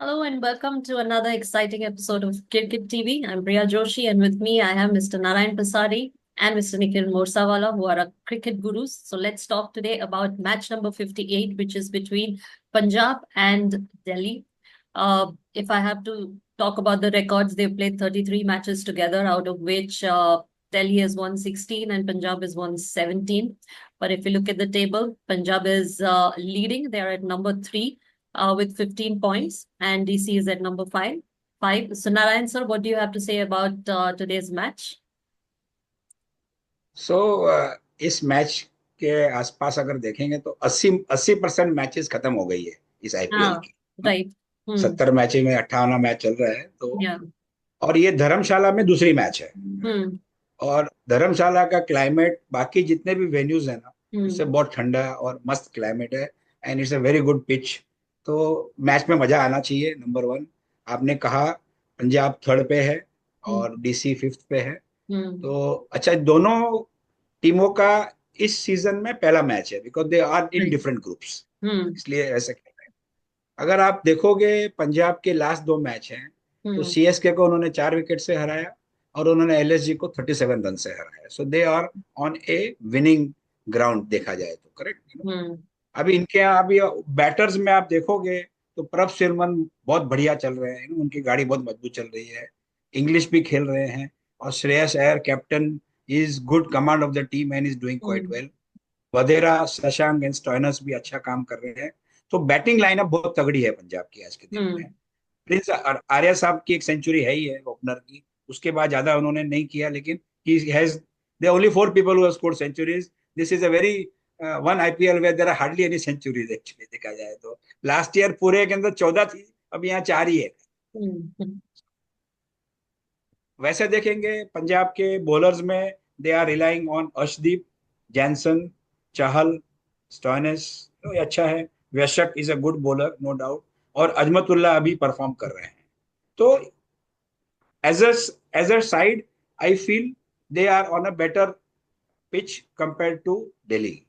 Hello and welcome to another exciting episode of Cricket TV. I'm Priya Joshi, and with me I have Mr. Narayan Pasari and Mr. Nikhil Morsawala, who are our cricket gurus. So let's talk today about match number 58, which is between Punjab and Delhi. If I have to talk about the records, they've played 33 matches together, out of which Delhi has won 16 and Punjab has won 17. But if you look at the table, Punjab is leading. They're at number three with 15 points, and DC is at number five. So Narayan sir, what do you have to say about today's match? सो इस match के आसपास अगर देखेंगे तो 80% matches खत्म हो गई है इस आईपीएल हाँ, की। राइट। हम्म। 70 मैचेस में 58 मैच चल रहा है तो। या। और ये धर्मशाला में दूसरी मैच है। हम्म। और धर्मशाला का क्लाइमेट बाकी जितने भी वेन्यूज है ना, उससे हम्म। बहुत ठंडा और मस्त क्लाइमेट है। And it's a very good pitch. तो मैच में मजा आना चाहिए। नंबर वन, आपने कहा पंजाब थर्ड पे है और हम्म। डीसी फिफ्थ पे है। हम्म। तो अच्छा, दोनों टीमों का इस सीजन में पहला मैच है because they are in right. Different groups. Hmm. इसलिए ऐसा खेल रहे हैं। अगर आप देखोगे पंजाब के लास्ट दो मैच हैं, तो हम्म। सीएसके को उन्होंने 4 विकेट से हराया और उन्होंने एलएसजी को 37 रन से हराया। So they are on a winning ground देखा जाए तो, करेक्ट। हम्म। अभी इनके यहाँ अभी बैटर्स में आप देखोगे तो प्रभ सिमरन बहुत बढ़िया चल रहे हैं, उनकी गाड़ी बहुत मजबूत चल रही है। इंग्लिश भी खेल रहे हैं और Shreyas Iyer captain is good command of the team and is doing quite hmm. Well. Wadhera, Shashank and Stoinis भी अच्छा काम कर रहे हैं। तो बैटिंग लाइनअप बहुत तगड़ी है पंजाब की आज के दिन में। हम्म। प्रिंस आर्या साहब की एक सेंचुरी है ही है ओपनर की। उसके बाद ज्यादा उन्होंने नहीं किया, लेकिन he has they only four people who have scored centuries. This is a very one IPL where there are hardly any centuries actually देखा जाए तो। लास्ट ईयर पूरे के अंदर 14 थी, अब यहाँ 4 ही है। हम्म। वैसे देखेंगे पंजाब के बॉलर्स में they are relying on Arshdeep, Jansen, Chahal, Stoinis. तो ये अच्छा है। Vyshak is a good bowler no doubt. और अजमतुल्ला अभी परफॉर्म कर रहे हैं। तो as a as a side, I feel they are on a better pitch compared to Delhi.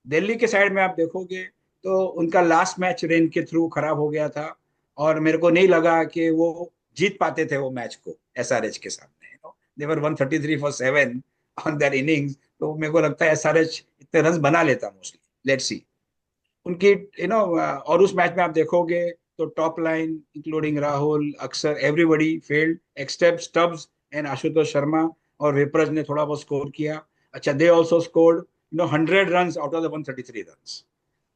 Delhi के साइड में आप देखोगे तो उनका लास्ट मैच रेन के थ्रू खराब हो गया था। और मेरे को नहीं लगा कि वो जीत पाते थे वो मैच को एसआरएच के सामने। दे वर 133 फॉर 7 ऑन दैट इनिंग्स। तो मेरे को लगता है एसआरएच इतने रन बना लेता मोस्टली। लेट्स सी उनकी और उस मैच में आप देखोगे तो top line including Rahul, Axar, everybody failed except Stubbs and Ashutosh Sharma. और विप्रज ने थोड़ा बहुत स्कोर किया। अच्छा, they also scored 100 run out of the 133 run.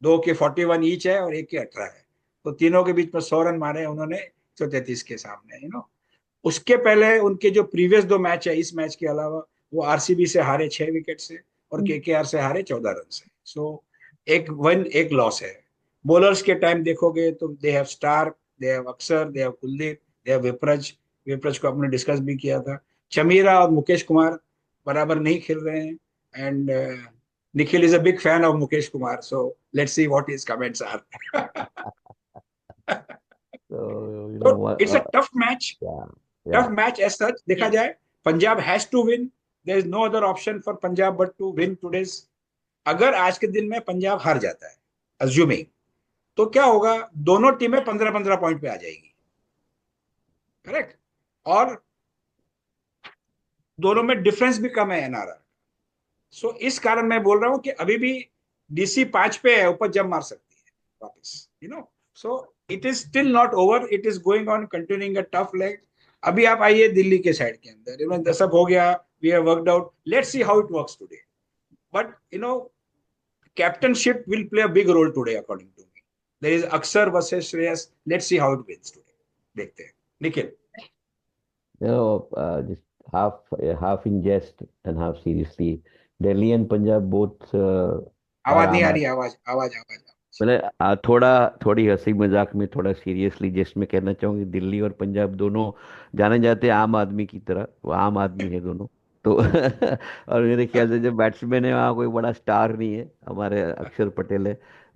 दो के 41 ईच है और एक के 18 है। तो तीनों के बीच में 100 रन मारे उन्होंने 133 के सामने। उसके पहले उनके जो प्रीवियस दो मैच है इस मैच के अलावा, वो आरसीबी से हारे 6 विकेट से और केकेआर से हारे 14 रन से। सो एक वन एक लॉस है। बॉलर्स के टाइम देखोगे तो they have Starc, they have Axar, they have Kuldeep, they have Vipraj. Vipraj को आपने डिस्कस भी किया था। चमीरा और मुकेश कुमार बराबर नहीं खेल रहे हैं। And Nikhil is a big fan of Mukesh Kumar, so let's see what his comments are. So, तो it's a tough match. yeah, tough yeah. Match as such देखा Yes. जाए। Punjab has to win. There is no other option for Punjab but to win today's. अगर आज के दिन में पंजाब हार जाता है, अज्यूमिंग, तो क्या होगा? दोनों टीमें 15-15 पॉइंट पे आ जाएगी, करेक्ट। और दोनों में डिफरेंस भी कम है एनआरआर। सो इस कारण मैं बोल रहा हूं कि अभी भी डीसी 5 पे है, ऊपर जंप मार सकती है वापस। So it is still not over, it is going on continuing a tough leg. अभी आप आइए दिल्ली के साइड के अंदर, सब हो गया, we have worked out, let's see how it works today. But captainship will play a big role today according to me. There is Aksar versus Shreyas. Let's see how it wins today. देखते हैं। Nikhil. Just half in jest and half seriously. Delhi and Punjab both are आवाज नहीं आम आ आदमी। रही, आवाज आवाज आवाज आवाज। मतलब थोड़ी हंसी मजाक में, थोड़ा सीरियसली जेस्ट में कहना चाहूंगी, दिल्ली और पंजाब दोनों जाने जाते हैं आम आदमी की तरह, वो आम आदमी है दोनों। तो और मेरे ख्याल से जो बैट्समैन है वहाँ कोई बड़ा स्टार नहीं है, हमारे अक्षर पटेल है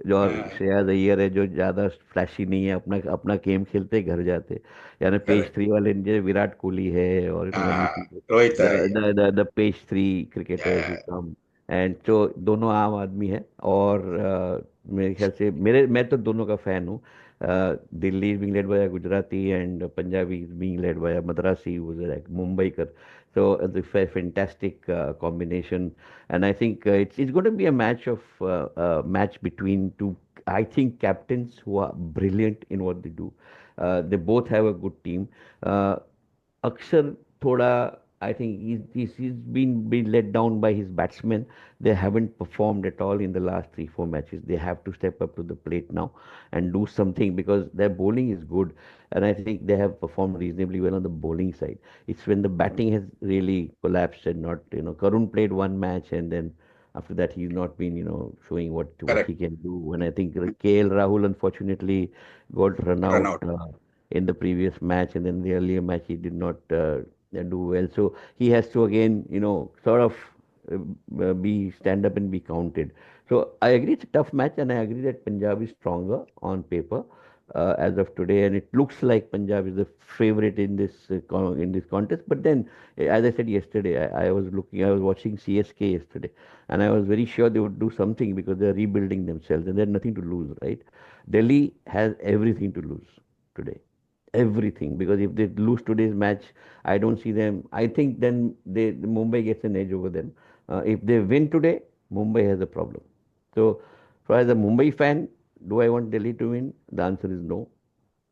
जो, और श्रेयस अय्यर है जो ज्यादा फ्लैशी नहीं है, अपना अपना गेम खेलते घर जाते। यानी पेज करेक्ट। थ्री वाले इंडिया विराट कोहली है, और व्हेन यू रोहित है। The page three cricketers who Yeah, come, and तो दोनों आम आदमी है, और मेरे ख्याल से मैं तो दोनों का फैन हूँ. Delhi is being led by Gujarati and Punjabi is being led by Madrasi, वो लाइक मुंबई कर. So it's a fantastic combination, and I think it's going to be a match between two, I think, captains who are brilliant in what they do. They both have a good team. Uh, Akshar thoda, I think he's been let down by his batsmen. They haven't performed at all in the last 3 4 matches. They have to step up to the plate now and do something, because their bowling is good, and I think they have performed reasonably well on the bowling side. It's when the batting has really collapsed and not, Karun played one match, and then after that he's not been, showing what he Correct. can do. And I think KL Rahul unfortunately got run Run out out. in the previous match, and then the earlier match he did not do well. So he has to again, sort of be stand up and be counted. So I agree it's a tough match, and I agree that Punjab is stronger on paper as of today, and it looks like Punjab is the favorite in in this contest. But then, as I said yesterday, I was watching CSK yesterday, and I was very sure they would do something because they are rebuilding themselves and they had nothing to lose, right? Delhi has everything to lose today, everything, because if they lose today's match, I don't see them. I think then Mumbai gets an edge over them. If they win today, Mumbai has a problem. So, as a Mumbai fan, do I want Delhi to win? The answer is no.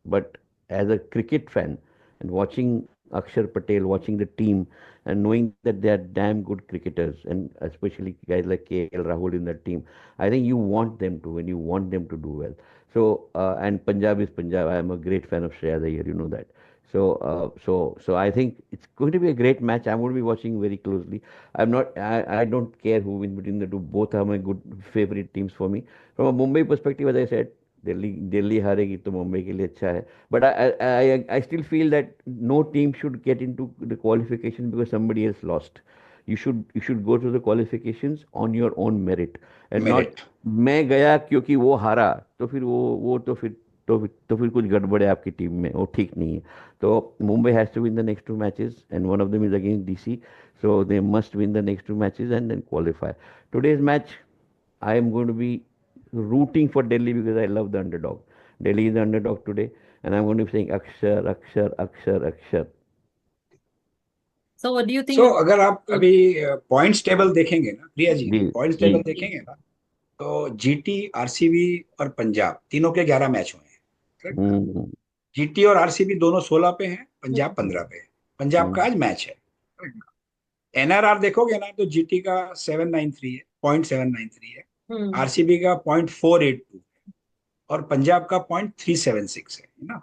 But as a cricket fan and watching Akshar Patel, watching the team, and knowing that they are damn good cricketers, and especially guys like KL Rahul in that team, I think you want them to win. You want them to do well. So, and Punjab is Punjab. I am a great fan of Shreya Iyer. You know that. So I think it's going to be a great match. I'm going to be watching very closely. I'm not. I don't care who wins between the two. Both are my good favorite teams for me. From a Mumbai perspective, as I said, Delhi हारेगी तो मुंबई के लिए अच्छा है. But I still feel that no team should get into the qualification because somebody has lost. You should go to the qualifications on your own merit, and not Merit. मैं गया क्योंकि वो हारा, तो फिर वो तो फिर कुछ गड़बड़ है आपकी टीम में, वो ठीक नहीं है. तो Mumbai has to win the next 2 matches, and one of them is against DC. So they must win the next 2 matches and then qualify. Today's match, I am going to be rooting for Delhi because I love the underdog. Delhi is the underdog today, and I'm going to be saying Akshar, Akshar, Akshar, Akshar. So what do you think So of अगर आप अभी points table देखेंगे ना प्रिया जी, जी points जी. Table देखेंगे ना, तो GT, RCB और पंजाब तीनों के 11 मैच हुए हैं. करेक्ट ना? हम्म. जीटी और आरसीबी दोनों 16 पे हैं, पंजाब 15 पे है. पंजाब का हम्म. आज मैच है. एनआरआर देखोगे ना तो जीटी का 793 है, 0.793 है. Hmm. आरसीबी का 0.482 है और पंजाब का 0.376 है ना.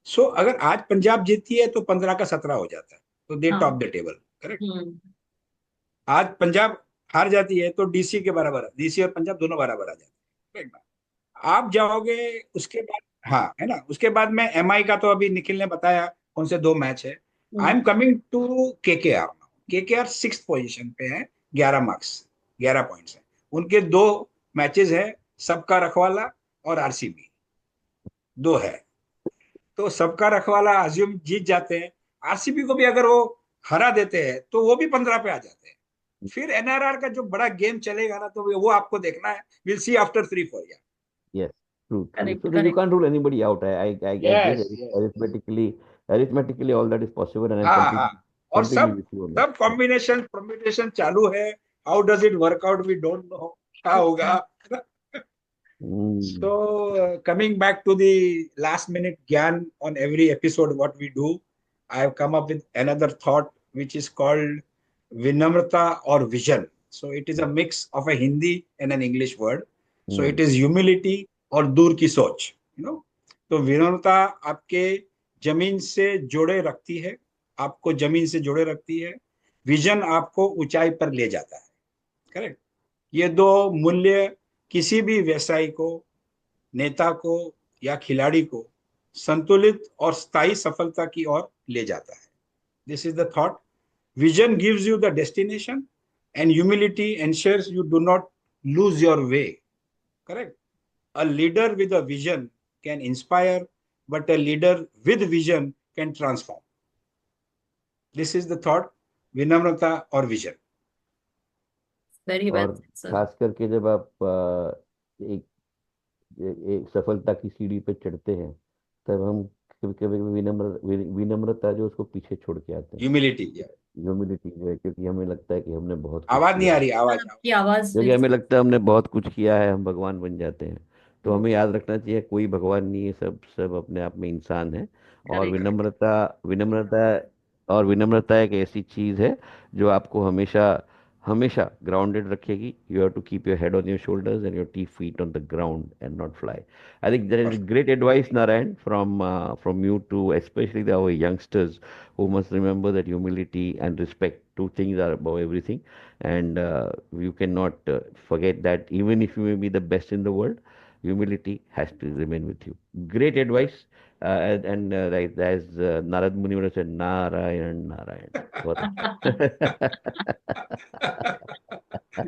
सो अगर आज पंजाब जीतती है तो 15 का 17 हो जाता है, तो दे हाँ. Top the table. Correct. Hmm. आज पंजाब हार जाती है तो डीसी के बराबर, डीसी और पंजाब दोनों बराबर आ जाते हैं. करेक्ट ना? आप जाओगे उसके बाद, हाँ है ना, उसके बाद में एमआई का तो अभी निखिल ने बताया कौन से 2 मैच है. I Hmm. Am coming to KKR. KKR 6th position पे है, 11 मार्क्स, 11 पॉइंट्स है. उनके 2 मैचेस है, सबका रखवाला और आरसीबी, 2 है. तो सबका रखवाला अज्यूम जीत जाते हैं, आरसीबी को भी अगर वो हरा देते हैं तो वो भी 15 पे आ जाते हैं. फिर एनआरआर का जो बड़ा गेम चलेगा ना, तो वो आपको देखना है. Will see after 3 4 year. Yes, true, true. Correct, So you correct. can't rule anybody out. I guess yes yes. arithmetically all that is possible, and I'm हाँ हाँ. और completely सब with you on that. सब combination permutation चालू है. How does it work out, we don't know क्या होगा. Mm. So, coming back to the last minute Gyan on every episode, what we do, I have come up with another thought which is called Vinamrata or Vision. So, it is a mix of a Hindi and an English word. So, it is humility और दूर की सोच, तो विनम्रता आपके जमीन से जोड़े रखती है, आपको जमीन से जोड़े रखती है. विजन आपको ऊंचाई पर ले जाता है. करेक्ट. ये 2 मूल्य किसी भी व्यवसायी को, नेता को या खिलाड़ी को संतुलित और स्थायी सफलता की ओर ले जाता है. This is the thought. Vision gives you the destination and humility ensures you do not lose your way. Correct. A leader with a vision can inspire, but a leader with vision can transform. This is the thought, Vinamrata or vision. Very well और said, sir. खास करके जब आप एक एक सफलता की सीढ़ी पे चढ़ते हैं, तब हम कभी कभी विनम्रता जो उसको पीछे छोड़ के आते हैं। ह्यूमिलिटी। ह्यूमिलिटी जो है, क्योंकि हमें लगता है कि हमने बहुत कुछ आवाज नहीं किया आ है, रही, सर, आवाज। आपकी आवाज क्योंकि फिर हमें लगता है हमने बहुत कुछ किया है, हम भगवान बन जाते हैं। तो हमें याद रखना चाहिए कोई भगवान नहीं है, सब सब अपने आप में इंसान है। और करेक्ट। विनम्रता विनम्रता विनम्रता एक ऐसी चीज है जो आपको हमेशा हमेशा ग्राउंडेड रखेगी। You have to keep your head on your shoulders and your two feet on the ground and not fly. I think that is great advice, Narayan, from you to especially our youngsters who must remember that humility and respect, two things are above everything. And you cannot forget that even if you may be the best in the world, humility has to remain with you. Great advice. And like as Narad Muni would have said, Narayan, Narayan. बहुत अच्छा।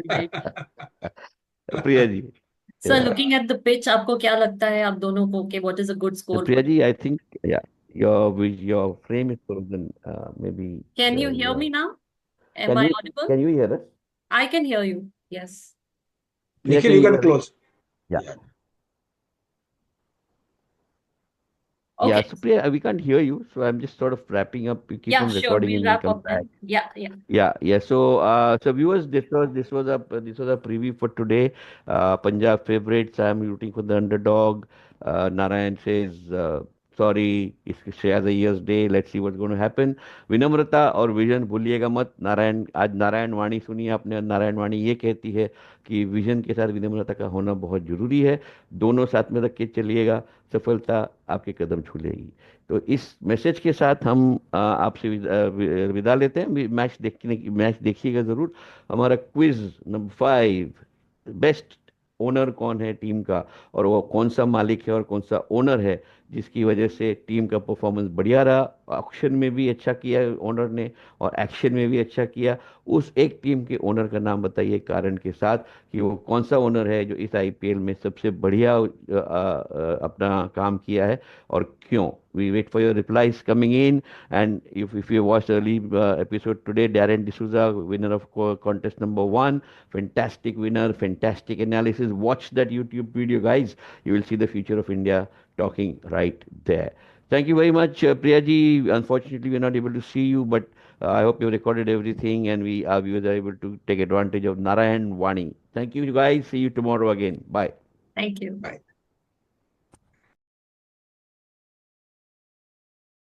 Right. Priya ji. Sir, looking at the pitch, आपको क्या लगता है आप दोनों को कि what is a good score Priya for? जी, I think, yeah, your frame is frozen. Maybe can you hear your me now? Am can I you audible? can you hear us? I can hear you, yes. Priya, Nikhil, can you you can hear us? Close. Yeah. Yeah, okay. so Priya, we can't hear you, so I'm just sort of wrapping up. You keep या on sure, recording will and we'll wrap come up back. Then. Yeah. Yeah, yeah. So viewers, this was a preview for today. Punjab favorites. I'm rooting for the underdog. Narayan says, sorry, she has a year's day. Let's see what's going to happen. विनम्रता और vision भूलिएगा मत। नारायण, आज नारायण वाणी सुनी आपने। नारायण वाणी ये कहती है कि विजन के साथ विनम्रता का होना बहुत जरूरी है। दोनों साथ में रख के चलिएगा, सफलता आपके कदम छू लेगी। तो इस मैसेज के साथ हम आपसे विदा लेते हैं। मैच देखिएगा ज़रूर। हमारा क्विज नंबर 5, बेस्ट ओनर कौन है टीम का, और वो कौन सा मालिक है और कौन सा ओनर है जिसकी वजह से टीम का परफॉर्मेंस बढ़िया रहा। ऑक्शन में भी अच्छा किया ओनर ने और एक्शन में भी अच्छा किया। उस एक टीम के ओनर का नाम बताइए कारण के साथ, कि वो कौन सा ओनर है जो इस आईपीएल में सबसे बढ़िया अपना काम किया है और क्यों। We wait for your replies coming in. And if you watched early episode today, Darren D'Souza, winner of contest number 1, fantastic winner, fantastic analysis. Watch that YouTube video, guys. You will see the future of India talking right there. Thank you very much, Priya ji. Unfortunately, we're not able to see you, but I hope you recorded everything and our viewers are able to take advantage of Narayan Wani. Thank you, guys. See you tomorrow again. Bye. Thank you. Bye.